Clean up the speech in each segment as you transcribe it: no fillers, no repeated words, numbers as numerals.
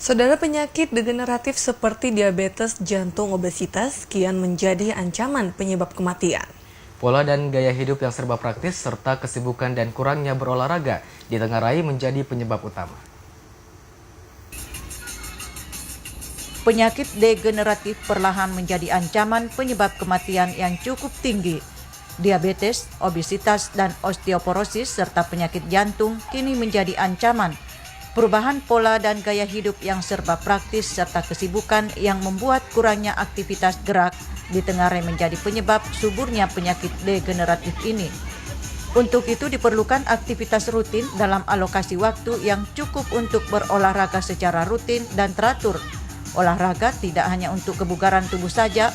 Saudara, penyakit degeneratif seperti diabetes, jantung, obesitas kian menjadi ancaman penyebab kematian. Pola dan gaya hidup yang serba praktis serta kesibukan dan kurangnya berolahraga ditengarai menjadi penyebab utama. Penyakit degeneratif perlahan menjadi ancaman penyebab kematian yang cukup tinggi. Diabetes, obesitas, dan osteoporosis serta penyakit jantung kini menjadi ancaman. Perubahan pola dan gaya hidup yang serba praktis serta kesibukan yang membuat kurangnya aktivitas gerak ditengarai menjadi penyebab suburnya penyakit degeneratif ini. Untuk itu diperlukan aktivitas rutin dalam alokasi waktu yang cukup untuk berolahraga secara rutin dan teratur. Olahraga tidak hanya untuk kebugaran tubuh saja,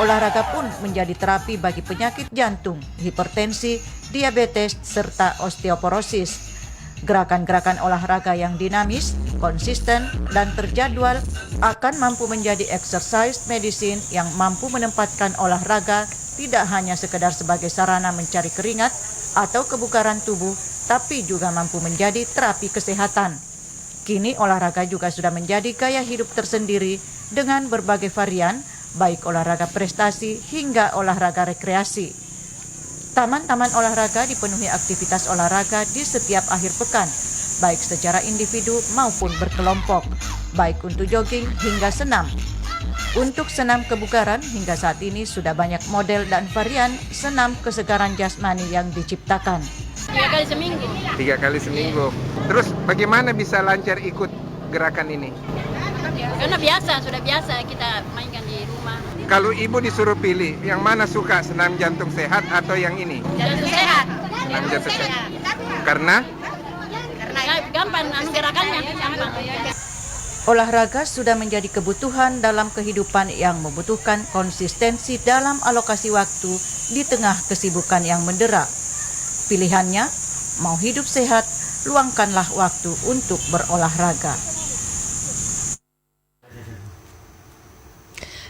olahraga pun menjadi terapi bagi penyakit jantung, hipertensi, diabetes, serta osteoporosis. Gerakan-gerakan olahraga yang dinamis, konsisten, dan terjadwal akan mampu menjadi exercise medicine yang mampu menempatkan olahraga tidak hanya sekedar sebagai sarana mencari keringat atau kebugaran tubuh, tapi juga mampu menjadi terapi kesehatan. Kini olahraga juga sudah menjadi gaya hidup tersendiri dengan berbagai varian, baik olahraga prestasi hingga olahraga rekreasi. Taman-taman olahraga dipenuhi aktivitas olahraga di setiap akhir pekan, baik secara individu maupun berkelompok, baik untuk jogging hingga senam. Untuk senam kebugaran, hingga saat ini sudah banyak model dan varian senam kesegaran jasmani yang diciptakan. 3 kali seminggu. 3 kali seminggu. Terus bagaimana bisa lancar ikut gerakan ini? Karena sudah biasa kita mainkan di rumah. Kalau ibu disuruh pilih, yang mana suka, senam jantung sehat atau yang ini? Jantung sehat. Senam jantung sehat. Karena Gampang gerakannya, gampang. Olahraga sudah menjadi kebutuhan dalam kehidupan yang membutuhkan konsistensi dalam alokasi waktu di tengah kesibukan yang mendera. Pilihannya, mau hidup sehat, luangkanlah waktu untuk berolahraga.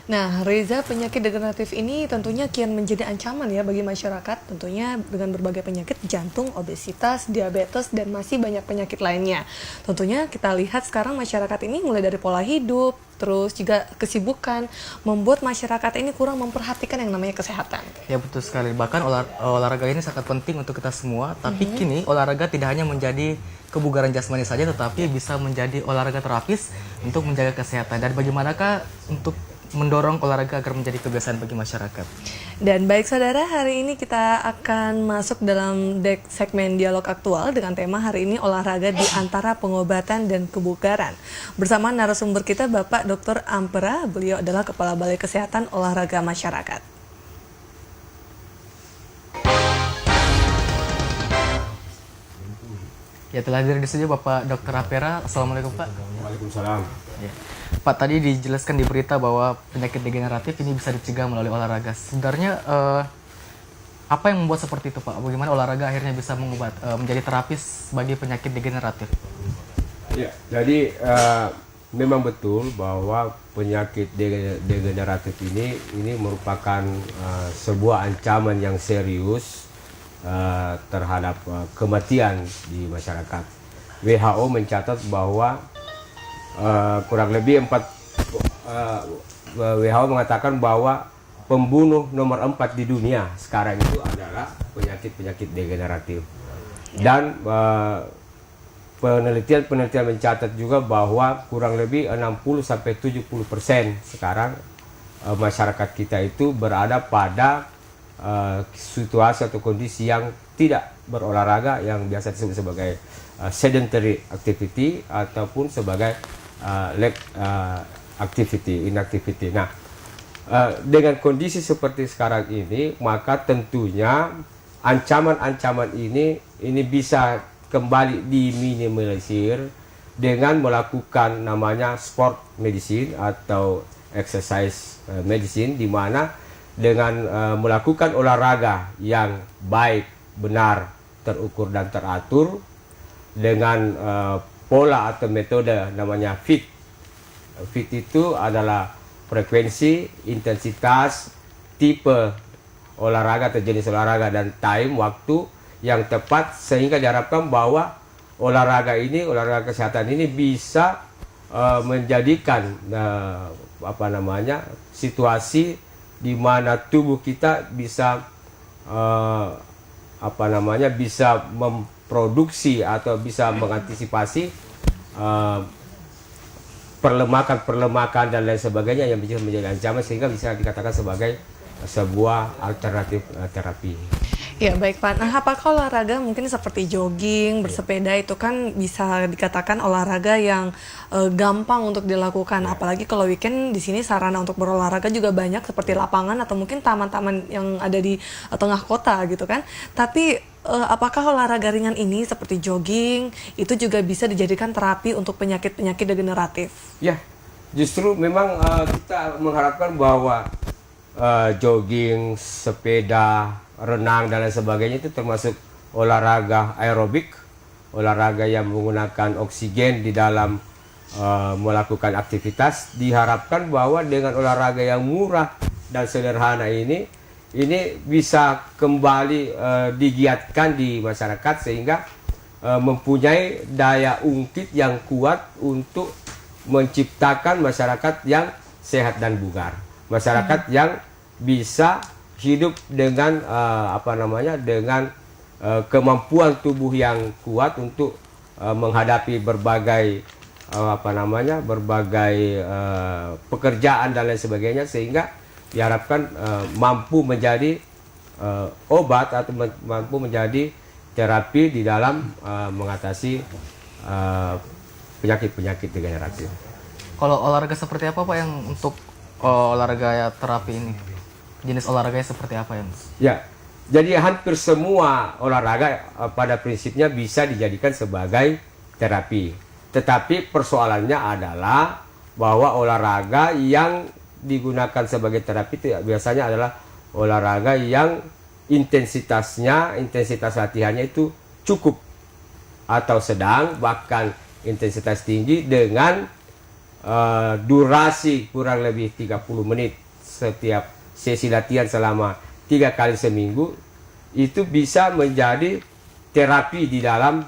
Nah, Reza, penyakit degeneratif ini tentunya kian menjadi ancaman ya bagi masyarakat, tentunya dengan berbagai penyakit jantung, obesitas, diabetes, dan masih banyak penyakit lainnya. Tentunya kita lihat sekarang masyarakat ini mulai dari pola hidup, terus juga kesibukan, membuat masyarakat ini kurang memperhatikan yang namanya kesehatan. Ya betul sekali, bahkan olahraga ini sangat penting untuk kita semua, tapi kini olahraga tidak hanya menjadi kebugaran jasmani saja, tetapi bisa menjadi olahraga terapis untuk menjaga kesehatan. Dan bagaimanakah untuk mendorong olahraga agar menjadi kebiasaan bagi masyarakat. Dan baik saudara, hari ini kita akan masuk dalam segmen dialog aktual dengan tema hari ini olahraga di antara pengobatan dan kebugaran. Bersama narasumber kita Bapak Dr. Ampera, beliau adalah Kepala Balai Kesehatan Olahraga Masyarakat. Ya, telah hadir di studio Bapak Dr. Ampera. Assalamualaikum Pak. Waalaikumsalam. Ya. Pak, tadi dijelaskan di berita bahwa penyakit degeneratif ini bisa dicegah melalui olahraga. Sebenarnya apa yang membuat seperti itu Pak? Bagaimana olahraga akhirnya bisa menjadi terapis bagi penyakit degeneratif? Ya, jadi memang betul bahwa penyakit degeneratif ini merupakan sebuah ancaman yang serius terhadap kematian di masyarakat. WHO mencatat bahwa kurang lebih WHO mengatakan bahwa pembunuh nomor 4 di dunia sekarang itu adalah penyakit-penyakit degeneratif. Dan penelitian mencatat juga bahwa kurang lebih 60-70% sekarang masyarakat kita itu berada pada situasi atau kondisi yang tidak berolahraga, yang biasa disebut sebagai sedentary activity ataupun sebagai inactivity. Nah, dengan kondisi seperti sekarang ini, maka tentunya ancaman-ancaman ini bisa kembali diminimalisir dengan melakukan namanya sport medicine atau exercise medicine, di mana dengan melakukan olahraga yang baik, benar, terukur dan teratur dengan pola atau metode namanya FIT, fit itu adalah frekuensi, intensitas, tipe olahraga atau jenis olahraga dan time waktu yang tepat sehingga diharapkan bahwa olahraga kesehatan ini bisa menjadikan situasi di mana tubuh kita bisa bisa memproduksi atau bisa mengantisipasi perlemakan dan lain sebagainya yang bisa menjadi ancaman sehingga bisa dikatakan sebagai sebuah alternatif terapi. Ya baik Pak, nah apakah olahraga mungkin seperti jogging, bersepeda itu kan bisa dikatakan olahraga yang gampang untuk dilakukan, apalagi kalau weekend di sini sarana untuk berolahraga juga banyak seperti lapangan atau mungkin taman-taman yang ada di tengah kota gitu kan. Tapi apakah olahraga ringan ini seperti jogging itu juga bisa dijadikan terapi untuk penyakit-penyakit degeneratif? Ya, justru memang kita mengharapkan bahwa jogging, sepeda, renang dan lain sebagainya itu termasuk olahraga aerobik, olahraga yang menggunakan oksigen di dalam melakukan aktivitas. Diharapkan bahwa dengan olahraga yang murah dan sederhana ini bisa kembali digiatkan di masyarakat sehingga mempunyai daya ungkit yang kuat untuk menciptakan masyarakat yang sehat dan bugar, masyarakat yang bisa hidup dengan kemampuan tubuh yang kuat untuk menghadapi berbagai pekerjaan dan lain sebagainya sehingga diharapkan mampu menjadi obat atau mampu menjadi terapi di dalam mengatasi penyakit-penyakit degeneratif. Kalau olahraga seperti apa Pak yang untuk olahraga terapi ini? Jenis olahraganya seperti apa ya? Ya, jadi hampir semua olahraga pada prinsipnya bisa dijadikan sebagai terapi. Tetapi persoalannya adalah bahwa olahraga yang digunakan sebagai terapi itu biasanya adalah olahraga yang intensitas latihannya itu cukup atau sedang, bahkan intensitas tinggi dengan durasi kurang lebih 30 menit setiap sesi latihan selama 3 kali seminggu itu bisa menjadi terapi di dalam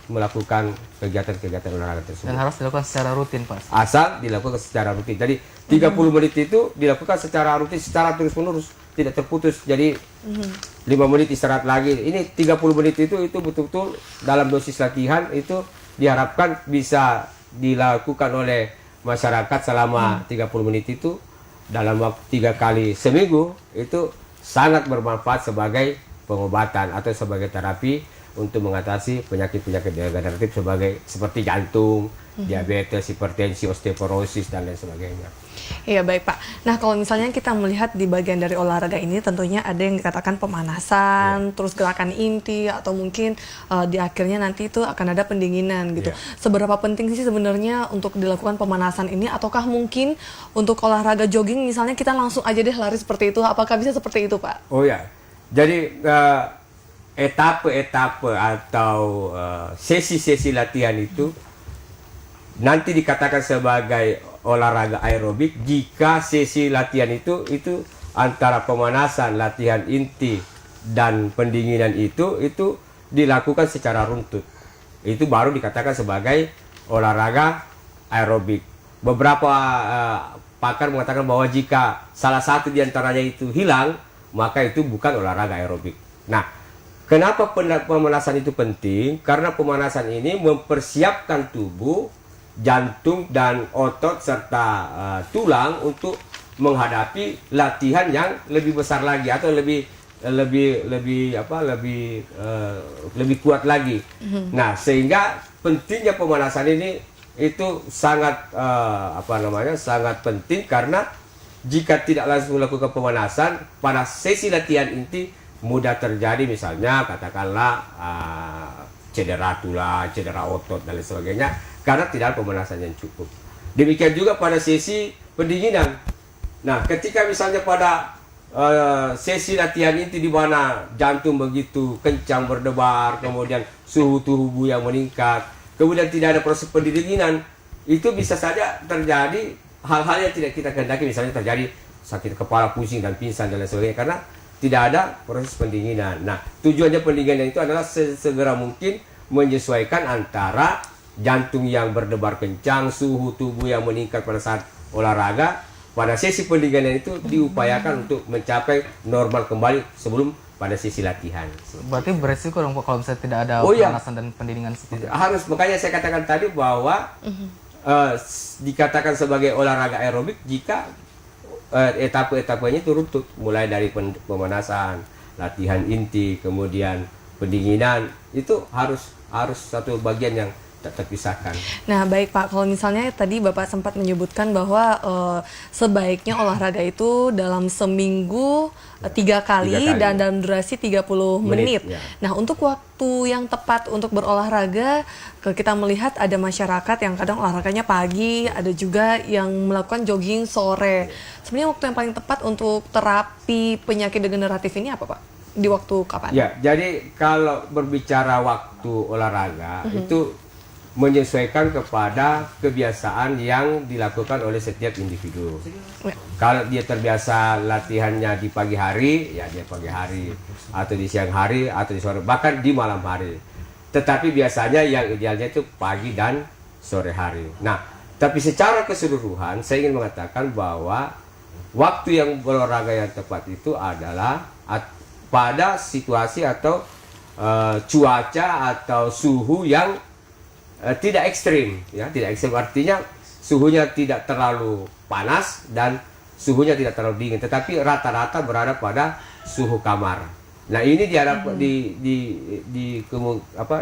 melakukan kegiatan-kegiatan olahraga tersebut. Dan harus dilakukan secara rutin Pak? Asal dilakukan secara rutin. Jadi 30 menit itu dilakukan secara rutin, secara terus-menerus, tidak terputus. Jadi 5 menit istirahat lagi. Ini 30 menit itu betul-betul dalam dosis latihan itu diharapkan bisa dilakukan oleh masyarakat selama 30 menit itu dalam waktu 3 kali seminggu itu sangat bermanfaat sebagai pengobatan atau sebagai terapi untuk mengatasi penyakit-penyakit degeneratif seperti jantung, diabetes, hipertensi, osteoporosis dan lain sebagainya. Iya baik Pak. Nah kalau misalnya kita melihat di bagian dari olahraga ini tentunya ada yang dikatakan pemanasan, terus gerakan inti atau mungkin di akhirnya nanti itu akan ada pendinginan gitu. Seberapa penting sih sebenarnya untuk dilakukan pemanasan ini ataukah mungkin untuk olahraga jogging misalnya kita langsung aja deh lari seperti itu, apakah bisa seperti itu Pak? Oh ya, jadi etape-etape atau sesi-sesi latihan itu nanti dikatakan sebagai olahraga aerobik jika sesi latihan itu antara pemanasan, latihan inti dan pendinginan itu dilakukan secara runtut. Itu baru dikatakan sebagai olahraga aerobik. Beberapa pakar mengatakan bahwa jika salah satu di antaranya itu hilang, maka itu bukan olahraga aerobik. Nah, kenapa pemanasan itu penting? Karena pemanasan ini mempersiapkan tubuh, jantung dan otot serta tulang untuk menghadapi latihan yang lebih besar lagi atau lebih kuat lagi. Nah, sehingga pentingnya pemanasan ini itu sangat sangat penting karena jika tidak langsung melakukan pemanasan pada sesi latihan inti mudah terjadi misalnya katakanlah cedera tulang, cedera otot dan lain sebagainya karena tidak ada pemanasan yang cukup. Demikian juga pada sesi pendinginan. Nah, ketika misalnya pada sesi latihan inti di mana jantung begitu kencang berdebar, kemudian suhu tubuh yang meningkat, kemudian tidak ada proses pendinginan, itu bisa saja terjadi hal-hal yang tidak kita kehendaki, misalnya terjadi sakit kepala, pusing dan pingsan dan lain sebagainya karena tidak ada proses pendinginan. Nah, tujuannya pendinginan itu adalah segera mungkin menyesuaikan antara jantung yang berdebar kencang, suhu tubuh yang meningkat pada saat olahraga. Pada sesi pendinginan itu diupayakan untuk mencapai normal kembali sebelum pada sesi latihan. Berarti beresiko dong Pak kalau misalnya tidak ada Oh, iya. pemanasan dan pendinginan seperti itu. Harus, makanya saya katakan tadi bahwa dikatakan sebagai olahraga aerobik jika etape-etapenya itu runtut, mulai dari pemanasan, latihan inti, kemudian pendinginan, itu harus satu bagian yang tak terpisahkan. Nah, baik Pak, kalau misalnya tadi Bapak sempat menyebutkan bahwa sebaiknya olahraga itu dalam seminggu 3 kali dan dalam durasi 30 menit. Ya. Nah, untuk waktu yang tepat untuk berolahraga, kita melihat ada masyarakat yang kadang olahraganya pagi, ada juga yang melakukan jogging sore. Sebenarnya waktu yang paling tepat untuk terapi penyakit degeneratif ini apa Pak? Di waktu kapan? Ya, jadi kalau berbicara waktu olahraga itu menyesuaikan kepada kebiasaan yang dilakukan oleh setiap individu. Kalau dia terbiasa latihannya di pagi hari, ya dia pagi hari, atau di siang hari, atau di sore, bahkan di malam hari. Tetapi biasanya yang idealnya itu pagi dan sore hari. Nah, tapi secara keseluruhan saya ingin mengatakan bahwa waktu yang berolahraga yang tepat itu adalah pada situasi atau cuaca atau suhu yang tidak ekstrim, ya, tidak ekstrim artinya suhunya tidak terlalu panas dan suhunya tidak terlalu dingin, tetapi rata-rata berada pada suhu kamar. Nah, ini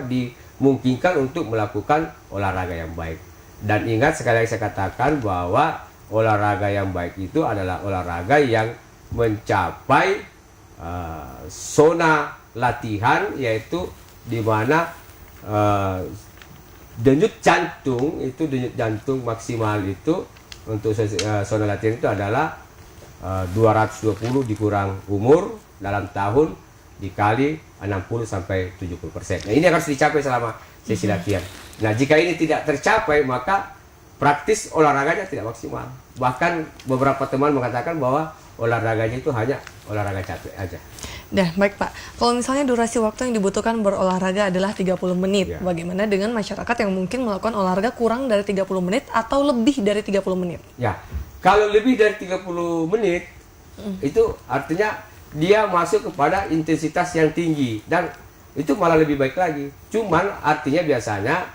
dimungkinkan untuk melakukan olahraga yang baik. Dan ingat, sekali lagi saya katakan bahwa olahraga yang baik itu adalah olahraga yang mencapai zona latihan, yaitu di mana denyut jantung maksimal itu untuk zona latihan itu adalah 220 dikurang umur dalam tahun dikali 60 sampai 70%. Nah, ini harus dicapai selama sesi latihan. Nah, jika ini tidak tercapai, maka praktis olahraganya tidak maksimal. Bahkan beberapa teman mengatakan bahwa olahraganya itu hanya olahraga capek aja. Nah, baik Pak. Kalau misalnya durasi waktu yang dibutuhkan berolahraga adalah 30 menit, Ya. bagaimana dengan masyarakat yang mungkin melakukan olahraga kurang dari 30 menit atau lebih dari 30 menit? Ya, kalau lebih dari 30 menit, itu artinya dia masuk kepada intensitas yang tinggi, dan itu malah lebih baik lagi. Cuman artinya biasanya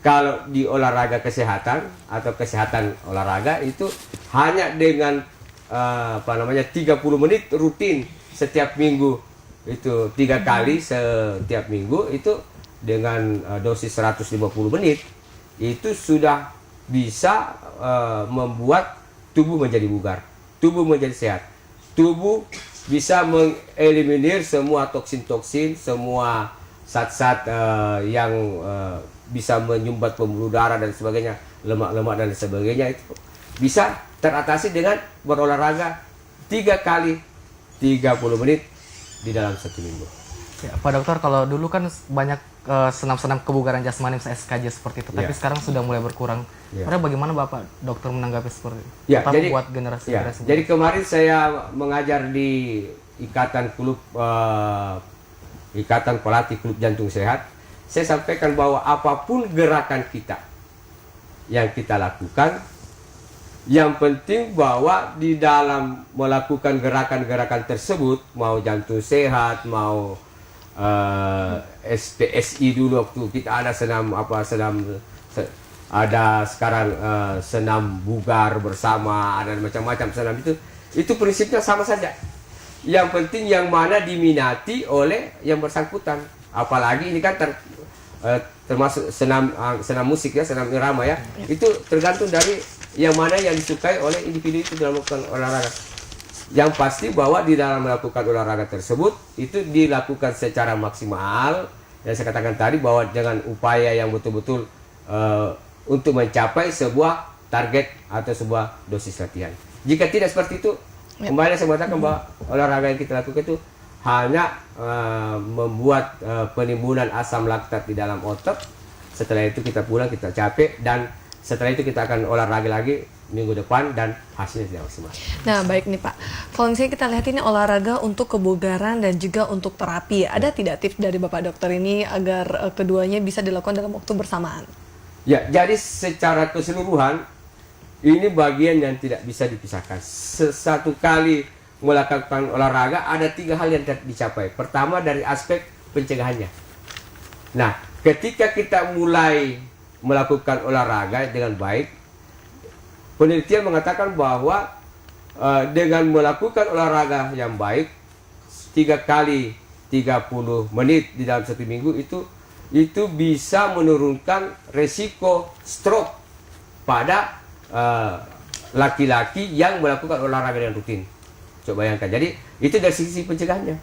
kalau di olahraga kesehatan atau kesehatan olahraga itu hanya dengan 30 menit rutin setiap minggu, itu 3 kali setiap minggu, itu dengan dosis 150 menit itu sudah bisa membuat tubuh menjadi bugar, tubuh menjadi sehat, tubuh bisa mengeliminir semua toksin-toksin, semua zat-zat yang bisa menyumbat pembuluh darah dan sebagainya, lemak-lemak dan sebagainya, itu bisa teratasi dengan berolahraga 3 kali 30 menit di dalam 1 minggu. Ya, Pak Dokter, kalau dulu kan banyak senam-senam kebugaran jasmani, misalnya SKJ seperti itu, tapi Ya. sekarang sudah mulai berkurang. Ya. Sebenarnya bagaimana Bapak Dokter menanggapi seperti itu? Ya, Terutama jadi buat generasi ya, generasi jadi kemarin saya mengajar di Ikatan Pelatih Klub Jantung Sehat. Saya sampaikan bahwa apapun gerakan kita yang kita lakukan, yang penting bahwa di dalam melakukan gerakan-gerakan tersebut, mau jantung sehat, mau SPSI dulu waktu kita ada ada sekarang senam bugar bersama, ada macam-macam senam itu prinsipnya sama saja. Yang penting yang mana diminati oleh yang bersangkutan. Apalagi ini kan termasuk senam musik ya, senam irama ya. Itu tergantung dari yang mana yang disukai oleh individu itu dalam melakukan olahraga. Yang pasti bahwa di dalam melakukan olahraga tersebut itu dilakukan secara maksimal. Yang saya katakan tadi bahwa dengan upaya yang betul-betul untuk mencapai sebuah target atau sebuah dosis latihan. Jika tidak seperti itu, kembali saya mengatakan bahwa olahraga yang kita lakukan itu hanya membuat penimbunan asam laktat di dalam otot. Setelah itu kita pulang, kita capek, dan Setelah itu kita akan olahraga lagi minggu depan dan hasilnya tidak maksimal. Nah, baik nih Pak. Kalau misalnya kita lihat ini olahraga untuk kebugaran dan juga untuk terapi, ada tidak tips dari Bapak dokter ini agar keduanya bisa dilakukan dalam waktu bersamaan? Ya, jadi secara keseluruhan ini bagian yang tidak bisa dipisahkan. Satu kali melakukan olahraga ada 3 hal yang dicapai. Pertama dari aspek pencegahannya. Nah, ketika kita mulai melakukan olahraga dengan baik, penelitian mengatakan bahwa dengan melakukan olahraga yang baik 3 kali 30 menit di dalam 1 minggu itu bisa menurunkan resiko stroke pada laki-laki yang melakukan olahraga dengan rutin. Coba bayangkan. Jadi itu dari sisi pencegahannya.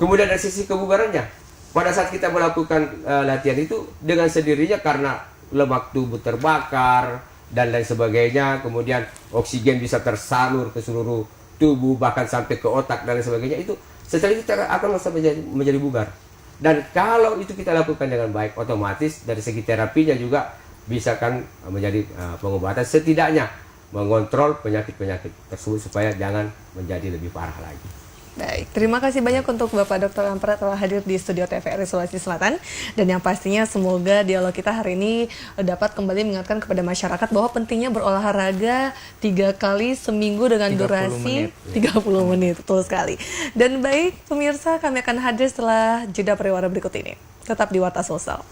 Kemudian dari sisi kebugarannya, pada saat kita melakukan latihan itu dengan sendirinya karena lemak tubuh terbakar dan lain sebagainya, kemudian oksigen bisa tersalur ke seluruh tubuh bahkan sampai ke otak dan lain sebagainya, itu setelah itu kita akan menjadi bugar. Dan kalau itu kita lakukan dengan baik, otomatis dari segi terapinya juga bisa kan menjadi pengobatan, setidaknya mengontrol penyakit-penyakit tersebut supaya jangan menjadi lebih parah lagi. Baik, terima kasih banyak untuk Bapak Dr. Ampera telah hadir di studio TVRI Sulawesi Selatan. Dan yang pastinya semoga dialog kita hari ini dapat kembali mengingatkan kepada masyarakat bahwa pentingnya berolahraga 3 kali seminggu dengan 30 durasi menit. 30 menit. Betul sekali. Dan baik, pemirsa, kami akan hadir setelah jeda pariwara berikut ini. Tetap di Warta Sosial.